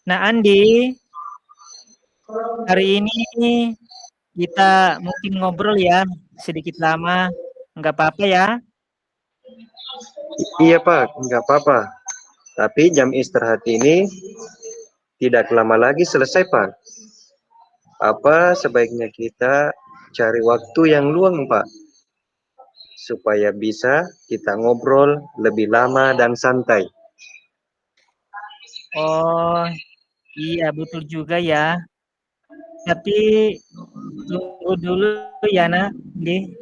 Nah, Andi, hari ini kita mungkin ngobrol ya sedikit lama, nggak apa-apa ya? Iya Pak, nggak apa-apa. Tapi jam istirahat ini tidak lama lagi selesai Pak. Apa sebaiknya kita cari waktu yang luang Pak, supaya bisa kita ngobrol lebih lama dan santai. Oh, iya betul juga ya. Tapi tunggu dulu ya, Nak. Andi.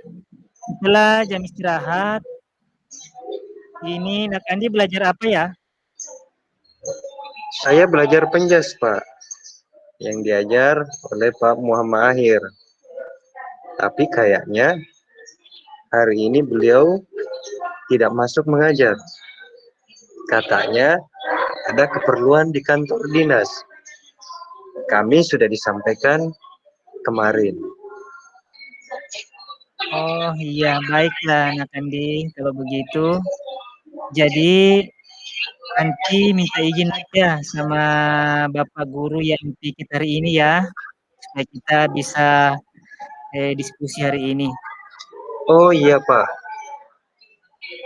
Setelah jam istirahat, ini Nak Andi belajar apa ya? Saya belajar penjas Pak, yang diajar oleh Pak Muhammad Akhir. Tapi kayaknya hari ini beliau tidak masuk mengajar. Katanya ada keperluan di kantor dinas. Kami sudah disampaikan kemarin. Oh iya, baiklah Nak Andi kalau begitu. Jadi nanti minta izin aja sama Bapak Guru yang pikir hari ini ya, supaya kita bisa diskusi hari ini. Oh iya Pak,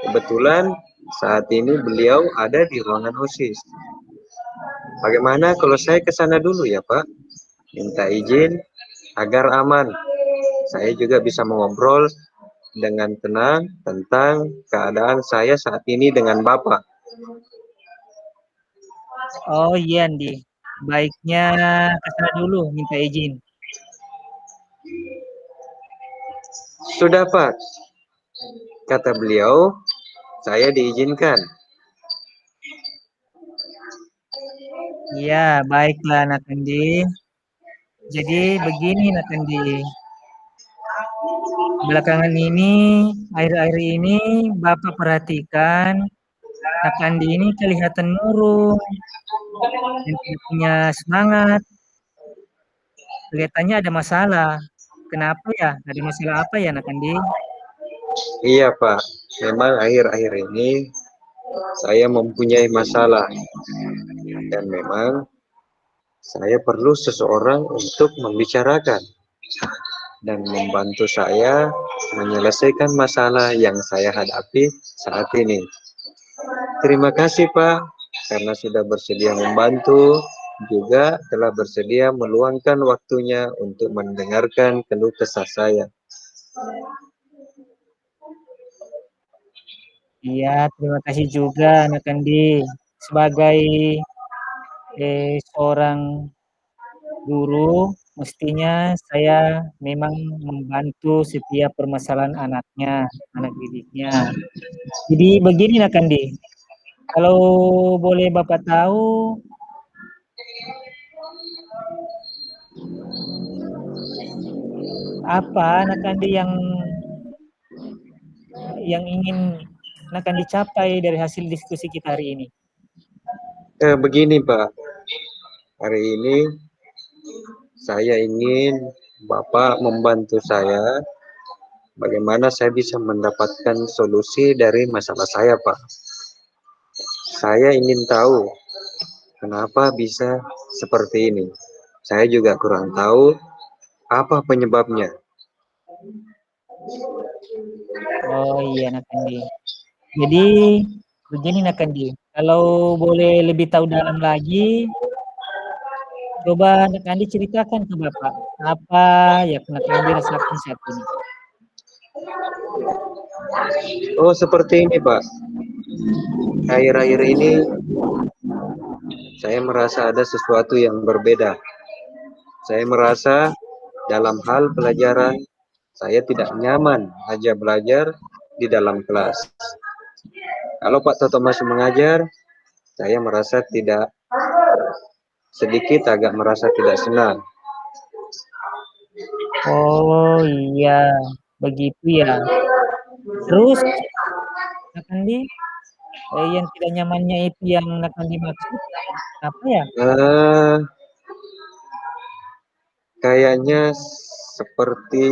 kebetulan saat ini beliau ada di ruangan OSIS. Bagaimana kalau saya ke sana dulu ya Pak? Minta izin agar aman. Saya juga bisa mengobrol dengan tenang tentang keadaan saya saat ini dengan Bapak. Oh iya Andi, baiknya ke sana dulu minta izin. Sudah Pak, kata beliau, saya diizinkan. Iya, baiklah Nak Andi. Jadi begini Nak Andi, belakangan ini, akhir-akhir ini Bapak perhatikan Nak Andi ini kelihatan murung dan tidak punya semangat. Kelihatannya ada masalah. Kenapa ya? Ada masalah apa ya Nak Andi? Iya Pak, memang akhir-akhir ini saya mempunyai masalah dan memang saya perlu seseorang untuk membicarakan dan membantu saya menyelesaikan masalah yang saya hadapi saat ini. Terima kasih Pak, karena sudah bersedia membantu, juga telah bersedia meluangkan waktunya untuk mendengarkan keluh kesah saya. Iya, terima kasih juga Nak Andi. Sebagai seorang guru, mestinya saya memang membantu setiap permasalahan anaknya, anak didiknya. Jadi begini Nak Andi, kalau boleh Bapak tahu, apa Nak Andi yang ingin akan dicapai dari hasil diskusi kita hari ini? Begini Pak, hari ini saya ingin Bapak membantu saya bagaimana saya bisa mendapatkan solusi dari masalah saya Pak. Saya ingin tahu kenapa bisa seperti ini. Saya juga kurang tahu apa penyebabnya. Oh iya Nak Andi. Jadi begini Nak Andi, kalau boleh lebih tahu dalam lagi, coba Nak Andi ceritakan ke Bapak apa yang Nak Andi rasakan saat ini. Oh seperti ini Pak, akhir-akhir ini saya merasa ada sesuatu yang berbeda. Saya merasa dalam hal pelajaran saya tidak nyaman aja belajar di dalam kelas. Kalau Pak Toto masih mengajar, saya merasa tidak, sedikit agak merasa tidak senang. Oh iya, begitu ya. Terus Nak Andi, yang tidak nyamannya itu yang Nak Andi maksud apa ya? Eh, Kayaknya seperti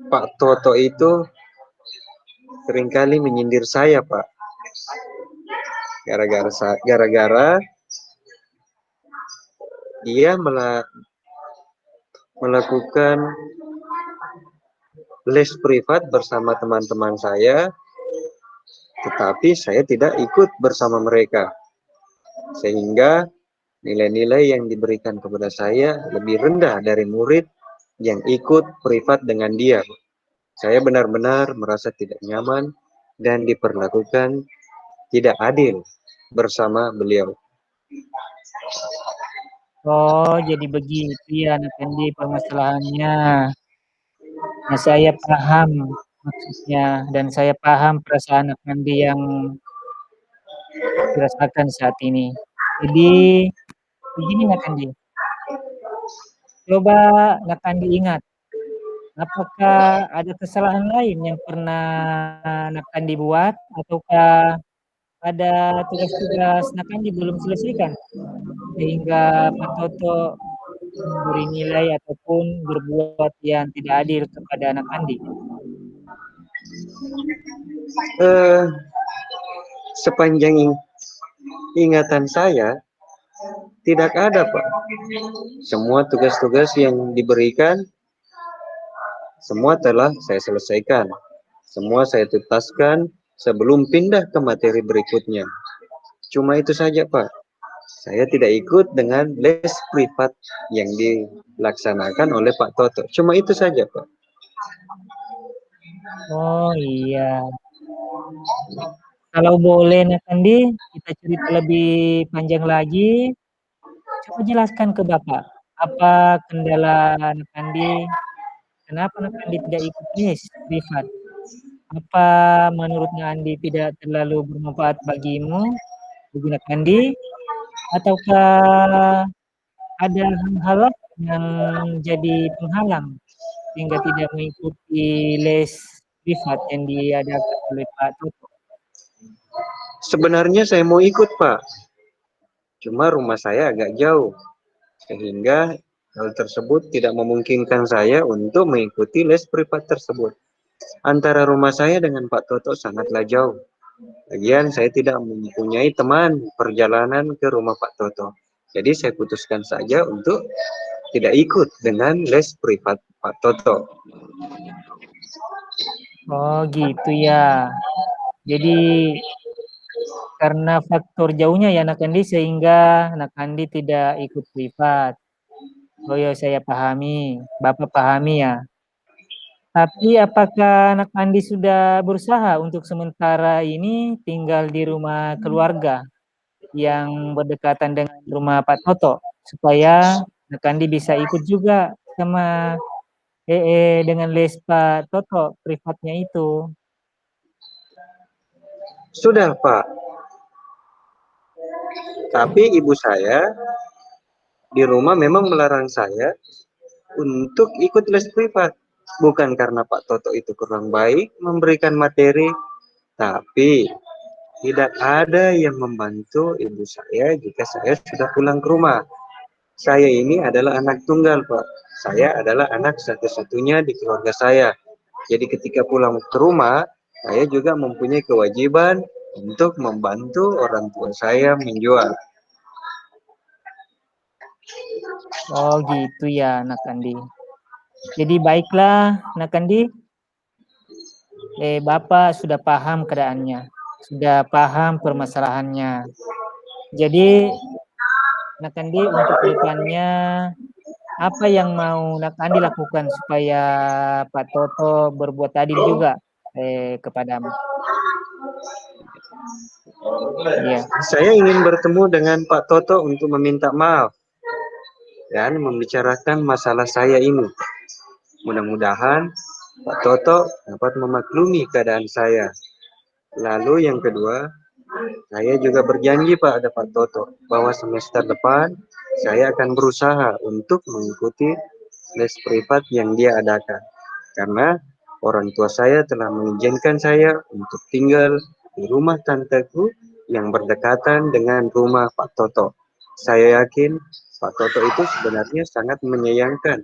Pak Toto itu seringkali menyindir saya, Pak. Gara-gara dia melakukan les privat bersama teman-teman saya, tetapi saya tidak ikut bersama mereka. Sehingga nilai-nilai yang diberikan kepada saya lebih rendah dari murid yang ikut privat dengan dia. Saya benar-benar merasa tidak nyaman dan diperlakukan tidak adil bersama beliau. Oh, jadi begitu ya anak Andi permasalahannya. Nah, saya paham maksudnya dan saya paham perasaan anak Andi yang dirasakan saat ini. Jadi begini Nak Andi, coba Nak Andi ingat, apakah ada kesalahan lain yang pernah Nak Andi buat, ataukah ada tugas-tugas Nak Andi belum selesaikan sehingga Pak Toto memberi nilai ataupun berbuat yang tidak adil kepada anak Andi? Sepanjang ingatan saya tidak ada, Pak. Semua tugas-tugas yang diberikan semua telah saya selesaikan. Semua saya tuntaskan sebelum pindah ke materi berikutnya. Cuma itu saja, Pak. Saya tidak ikut dengan les privat yang dilaksanakan oleh Pak Toto. Cuma itu saja, Pak. Oh iya, kalau boleh Nak Andi, kita cerita lebih panjang lagi. Coba jelaskan ke Bapak, apa kendala Nak Andi, kenapa Nak Andi tidak ikut les privat? Apa menurut Nak Andi tidak terlalu bermanfaat bagimu, bagi Nak Andi? Ataukah ada hal-hal yang jadi penghalang sehingga tidak mengikuti les privat yang diadakan oleh Pak Toto? Sebenarnya saya mau ikut, Pak. Cuma rumah saya agak jauh. Sehingga hal tersebut tidak memungkinkan saya untuk mengikuti les privat tersebut. Antara rumah saya dengan Pak Toto sangatlah jauh. Lagian saya tidak mempunyai teman perjalanan ke rumah Pak Toto. Jadi saya putuskan saja untuk tidak ikut dengan les privat Pak Toto. Oh gitu ya. Jadi karena faktor jauhnya ya Nak Andi sehingga Nak Andi tidak ikut privat. Oh ya saya pahami, Bapak pahami ya. Tapi apakah Nak Andi sudah berusaha untuk sementara ini tinggal di rumah keluarga yang berdekatan dengan rumah Pak Toto supaya Nak Andi bisa ikut juga sama dengan les Pak Toto privatnya itu? Sudah, Pak. Tapi ibu saya di rumah memang melarang saya untuk ikut les privat. Bukan karena Pak Toto itu kurang baik memberikan materi, tapi tidak ada yang membantu ibu saya jika saya sudah pulang ke rumah. Saya ini adalah anak tunggal, Pak. Saya adalah anak satu-satunya di keluarga saya. Jadi ketika pulang ke rumah, saya juga mempunyai kewajiban untuk membantu orang tua saya menjual. Oh gitu ya Nak Andi. Jadi baiklah Nak Andi, Bapak sudah paham keadaannya, sudah paham permasalahannya. Jadi Nak Andi untuk kedepannya apa yang mau Nak Andi lakukan supaya Pak Toto berbuat adil juga kepadamu? Iya. Saya ingin bertemu dengan Pak Toto untuk meminta maaf dan membicarakan masalah saya ini. Mudah-mudahan Pak Toto dapat memaklumi keadaan saya. Lalu yang kedua, saya juga berjanji pada Pak Toto bahwa semester depan saya akan berusaha untuk mengikuti les privat yang dia adakan. Karena orang tua saya telah mengizinkan saya untuk tinggal di rumah tanteku yang berdekatan dengan rumah Pak Toto. Saya yakin Pak Toto itu sebenarnya sangat menyayangkan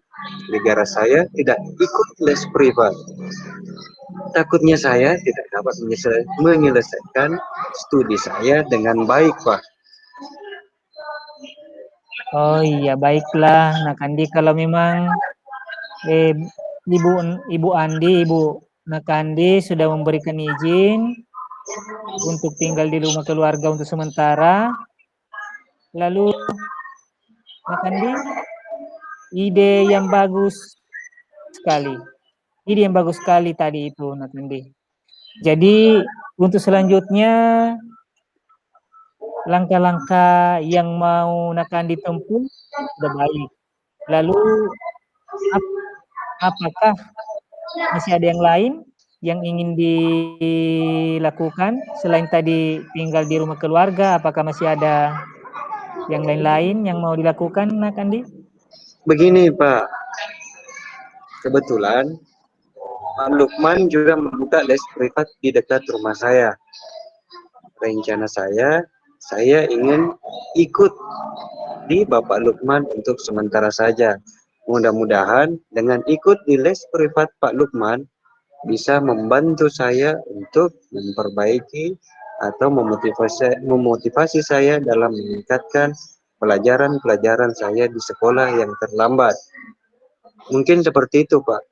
negara saya tidak ikut les privat. Takutnya saya tidak dapat menyelesaikan studi saya dengan baik, Pak. Oh iya, baiklah. Nah, Kandi, kalau memang Ibu Ibu Nakandi sudah memberikan izin untuk tinggal di rumah keluarga untuk sementara, lalu Nakandi, ide yang bagus sekali. Ide yang bagus sekali tadi itu, Nakandi. Jadi untuk selanjutnya langkah-langkah yang mau Nakandi tempuh sudah baik. Lalu apakah masih ada yang lain yang ingin dilakukan selain tadi tinggal di rumah keluarga? Apakah masih ada yang lain-lain yang mau dilakukan, Nakandi? Begini, Pak. Kebetulan Pak Lukman juga membuka les privat di dekat rumah saya. Rencana saya ingin ikut di Bapak Lukman untuk sementara saja. Mudah-mudahan dengan ikut di les privat Pak Lukman bisa membantu saya untuk memperbaiki atau memotivasi saya dalam meningkatkan pelajaran-pelajaran saya di sekolah yang terlambat. Mungkin seperti itu, Pak.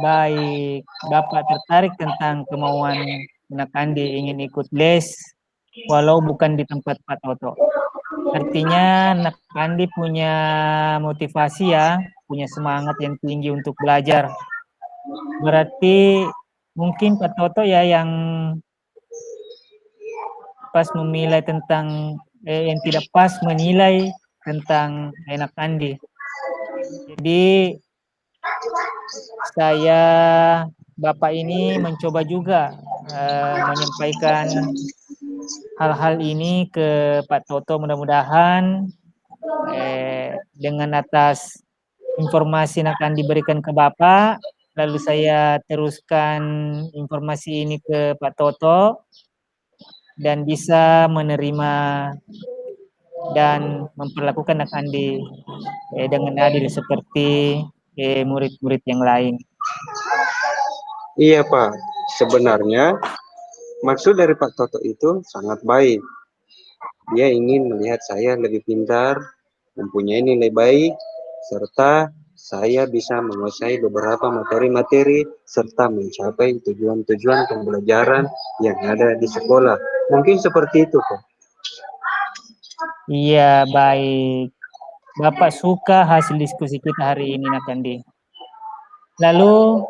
Baik, Bapak tertarik tentang kemauan Nakandi ingin ikut les walau bukan di tempat Pak Toto. Artinya Nakandi punya motivasi ya, punya semangat yang tinggi untuk belajar. Berarti mungkin Pak Toto ya yang pas memilih tentang yang tidak pas menilai tentang Nakandi. Jadi saya Bapak ini mencoba juga menyampaikan hal-hal ini ke Pak Toto, mudah-mudahan dengan atas informasi yang akan diberikan ke Bapak, lalu saya teruskan informasi ini ke Pak Toto dan bisa menerima dan memperlakukan Nakandi dengan adil seperti murid-murid yang lain. Iya, Pak. Sebenarnya maksud dari Pak Toto itu sangat baik. Dia ingin melihat saya lebih pintar, mempunyai nilai baik, serta saya bisa menguasai beberapa materi-materi serta mencapai tujuan-tujuan pembelajaran yang ada di sekolah. Mungkin seperti itu, Pak. Iya, baik. Bapak suka hasil diskusi kita hari ini, Nakandi. Lalu,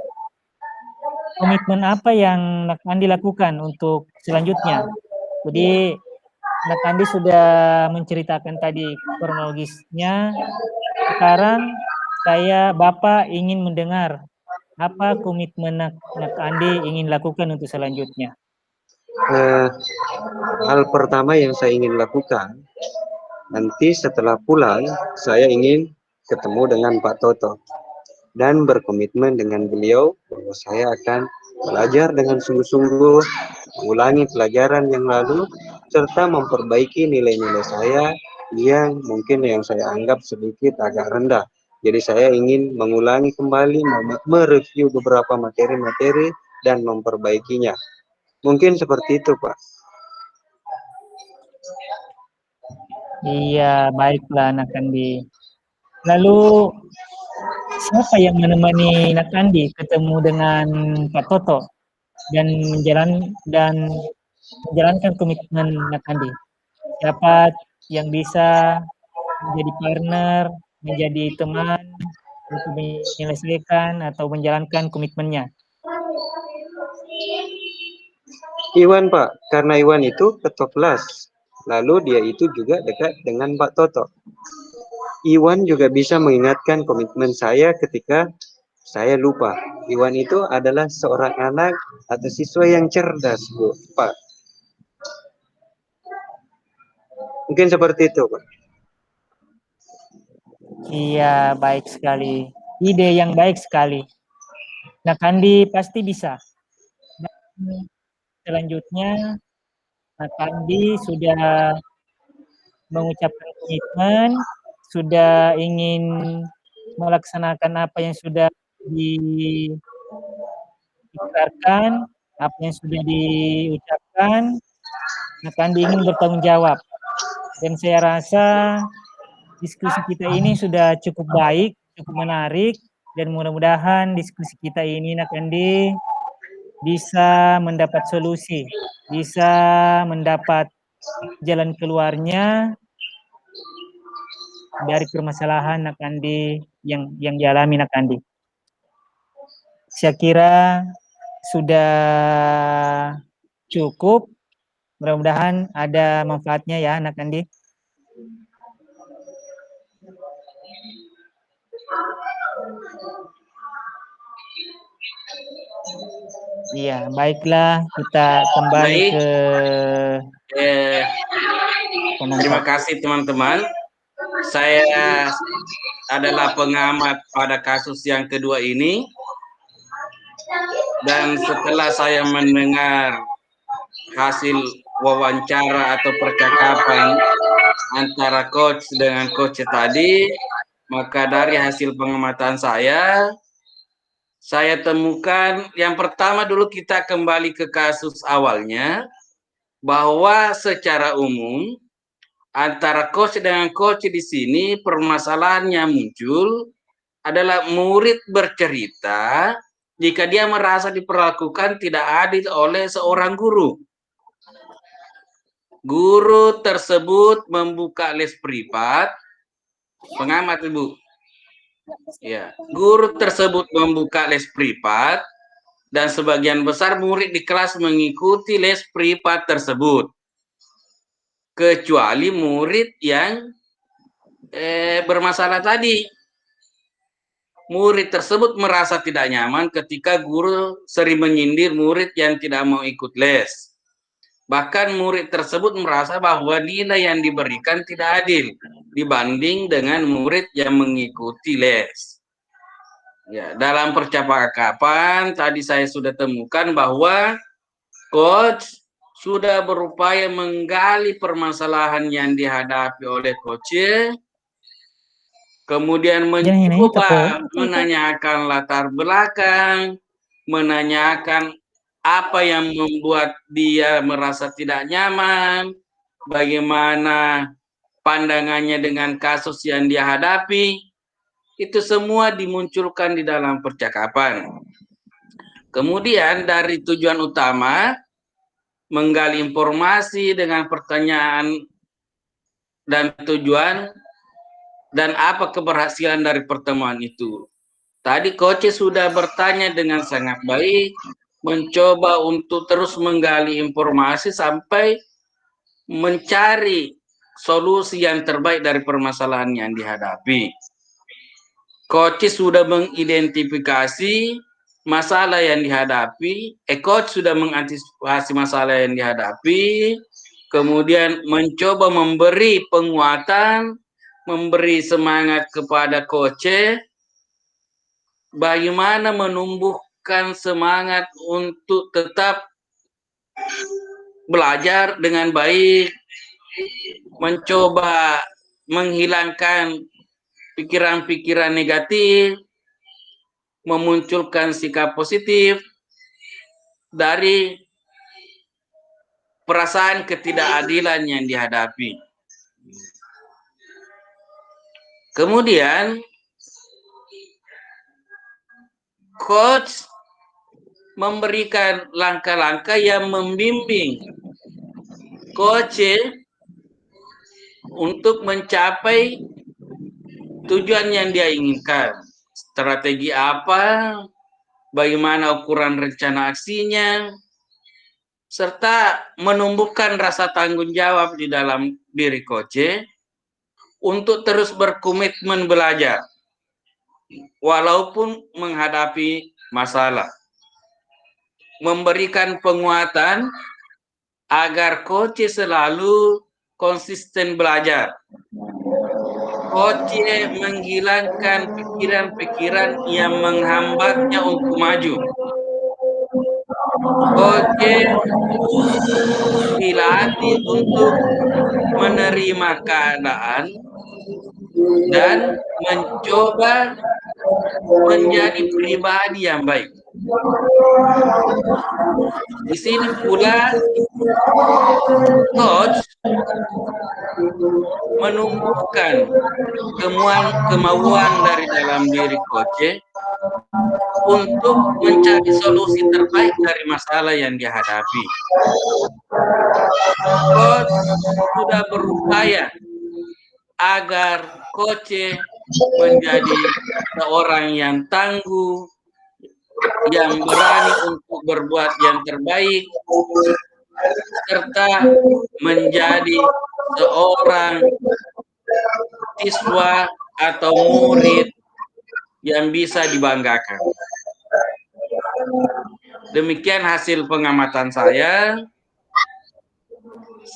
komitmen apa yang Nakandi lakukan untuk selanjutnya? Jadi, Nakandi sudah menceritakan tadi kronologisnya. Sekarang, Bapak ingin mendengar apa komitmen Nakandi ingin lakukan untuk selanjutnya. Hal pertama yang saya ingin lakukan, nanti setelah pulang, saya ingin ketemu dengan Pak Toto dan berkomitmen dengan beliau bahwa saya akan belajar dengan sungguh-sungguh, mengulangi pelajaran yang lalu, serta memperbaiki nilai-nilai saya yang mungkin yang saya anggap sedikit agak rendah. Jadi saya ingin mengulangi kembali, mereview beberapa materi-materi dan memperbaikinya. Mungkin seperti itu, Pak. Iya, baiklah Nakandi. Lalu siapa yang menemani Nakandi ketemu dengan Pak Toto dan menjalankan komitmen Nakandi? Siapa yang bisa menjadi partner, menjadi teman untuk menyelesaikan atau menjalankan komitmennya? Iwan, Pak, karena Iwan itu ketua kelas, lalu dia itu juga dekat dengan Pak Toto. Iwan juga bisa mengingatkan komitmen saya ketika saya lupa. Iwan itu adalah seorang anak atau siswa yang cerdas, Bu, Pak. Mungkin seperti itu, Pak. Iya, baik sekali. Ide yang baik sekali. Nakandi pasti bisa. Dan selanjutnya, Nakandi sudah mengucapkan komitmen, sudah ingin melaksanakan apa yang sudah diikrarkan, apa yang sudah diucapkan, akan ingin bertanggung jawab. Dan saya rasa diskusi kita ini sudah cukup baik, cukup menarik, dan mudah-mudahan diskusi kita ini Nakandi bisa mendapat solusi, bisa mendapat jalan keluarnya dari permasalahan Nakandi yang dialami Nakandi. Saya kira sudah cukup. Mudah-mudahan ada manfaatnya ya Nakandi. Iya, baiklah kita kembali Baik. ke Terima kasih teman-teman. Saya adalah pengamat pada kasus yang kedua ini. Dan setelah saya mendengar hasil wawancara atau percakapan antara coach dengan coach tadi, maka dari hasil pengamatan saya temukan yang pertama dulu kita kembali ke kasus awalnya, bahwa secara umum antara coach dengan coach di sini permasalahannya muncul adalah murid bercerita jika dia merasa diperlakukan tidak adil oleh seorang guru. Guru tersebut membuka les privat, pengamat Ibu. Ya, guru tersebut membuka les privat dan sebagian besar murid di kelas mengikuti les privat tersebut. Kecuali murid yang bermasalah tadi. Murid tersebut merasa tidak nyaman ketika guru sering menyindir murid yang tidak mau ikut les. Bahkan murid tersebut merasa bahwa nilai yang diberikan tidak adil dibanding dengan murid yang mengikuti les. Ya, dalam percakapan tadi saya sudah temukan bahwa coach sudah berupaya menggali permasalahan yang dihadapi oleh coach, kemudian mencoba menanyakan latar belakang, menanyakan apa yang membuat dia merasa tidak nyaman, bagaimana pandangannya dengan kasus yang dia hadapi, itu semua dimunculkan di dalam percakapan. Kemudian dari tujuan utama, menggali informasi dengan pertanyaan dan tujuan, dan apa keberhasilan dari pertemuan itu. Tadi coach sudah bertanya dengan sangat baik, mencoba untuk terus menggali informasi sampai mencari solusi yang terbaik dari permasalahan yang dihadapi. Coach sudah mengidentifikasi masalah yang dihadapi, coach sudah mengantisipasi masalah yang dihadapi, kemudian mencoba memberi penguatan, memberi semangat kepada coach, bagaimana menumbuhkan semangat untuk tetap belajar dengan baik, mencoba menghilangkan pikiran-pikiran negatif, memunculkan sikap positif dari perasaan ketidakadilan yang dihadapi. Kemudian coach memberikan langkah-langkah yang membimbing coach untuk mencapai tujuan yang dia inginkan. Strategi apa, bagaimana ukuran rencana aksinya, serta menumbuhkan rasa tanggung jawab di dalam diri coach untuk terus berkomitmen belajar walaupun menghadapi masalah. Memberikan penguatan agar coach selalu konsisten belajar. Coach menghilangkan pikiran-pikiran yang menghambatnya untuk maju. Oke, dilatih untuk menerima keadaan dan mencoba menjadi pribadi yang baik. Di sini pula coach menumbuhkan kemauan dari dalam diri coach untuk mencari solusi terbaik dari masalah yang dihadapi. Coach sudah berupaya agar coach menjadi seorang yang tangguh, yang berani untuk berbuat yang terbaik, serta menjadi seorang siswa atau murid yang bisa dibanggakan. Demikian hasil pengamatan saya.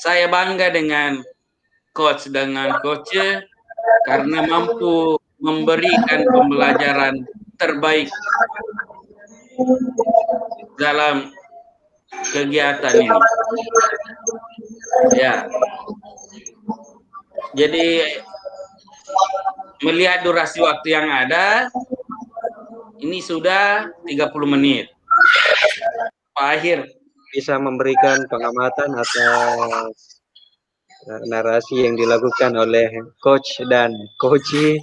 Saya bangga dengan coach karena mampu memberikan pembelajaran terbaik dalam kegiatan ini. Ya. Jadi melihat durasi waktu yang ada, ini sudah 30 menit. Pak Akhir bisa memberikan pengamatan atas narasi yang dilakukan oleh coach dan coachi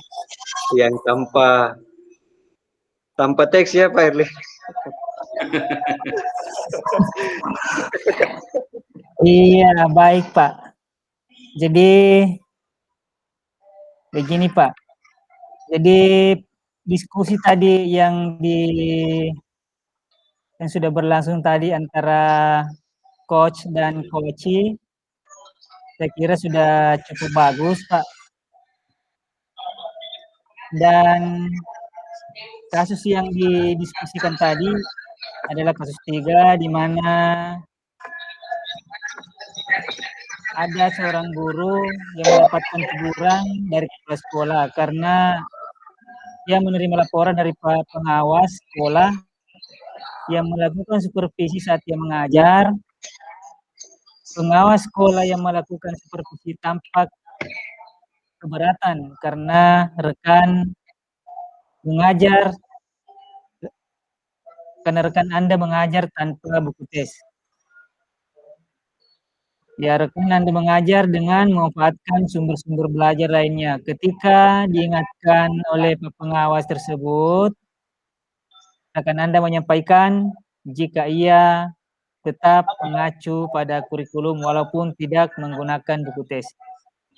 yang tanpa teks ya Pak Erli. Iya, baik Pak. Jadi begini Pak. Jadi diskusi tadi yang sudah berlangsung tadi antara coach dan coachi, saya kira sudah cukup bagus Pak. Dan kasus yang didiskusikan tadi adalah kasus 3, di mana ada seorang guru yang mendapatkan teguran dari kepala sekolah karena dia menerima laporan dari pengawas sekolah yang melakukan supervisi saat dia mengajar. Pengawas sekolah yang melakukan supervisi tampak keberatan karena rekan Anda mengajar tanpa buku tes. Ya, rekan Anda mengajar dengan memanfaatkan sumber-sumber belajar lainnya. Ketika diingatkan oleh pengawas tersebut, rekan Anda menyampaikan jika ia tetap mengacu pada kurikulum walaupun tidak menggunakan buku tes.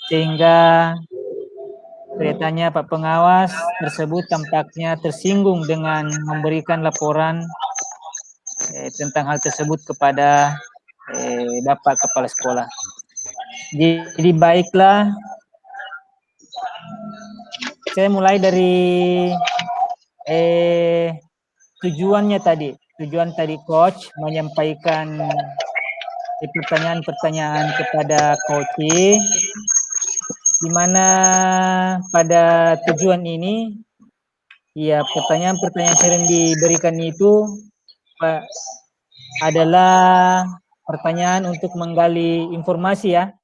Sehingga kelihatannya Pak Pengawas tersebut tampaknya tersinggung dengan memberikan laporan tentang hal tersebut kepada Bapak Kepala Sekolah. Jadi baiklah, saya mulai dari tujuan tadi coach menyampaikan pertanyaan-pertanyaan kepada coach, di mana pada tujuan ini ya pertanyaan-pertanyaan sering diberikan itu Pak, adalah pertanyaan untuk menggali informasi ya.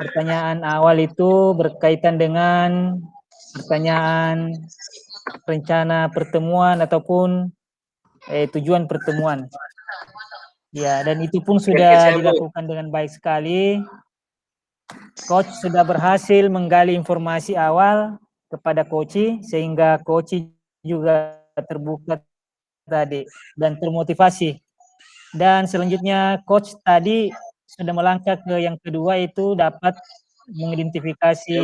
Pertanyaan awal itu berkaitan dengan pertanyaan rencana pertemuan ataupun tujuan pertemuan. Ya, dan itu pun sudah dilakukan dengan baik sekali. Coach sudah berhasil menggali informasi awal kepada coach sehingga coach juga terbuka tadi dan termotivasi. Dan selanjutnya coach tadi sudah melangkah ke yang kedua, itu dapat mengidentifikasi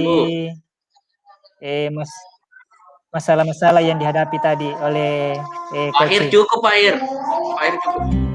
masalah-masalah yang dihadapi tadi oleh Pak Akhir cukup, Pak Akhir. Pak Akhir cukup.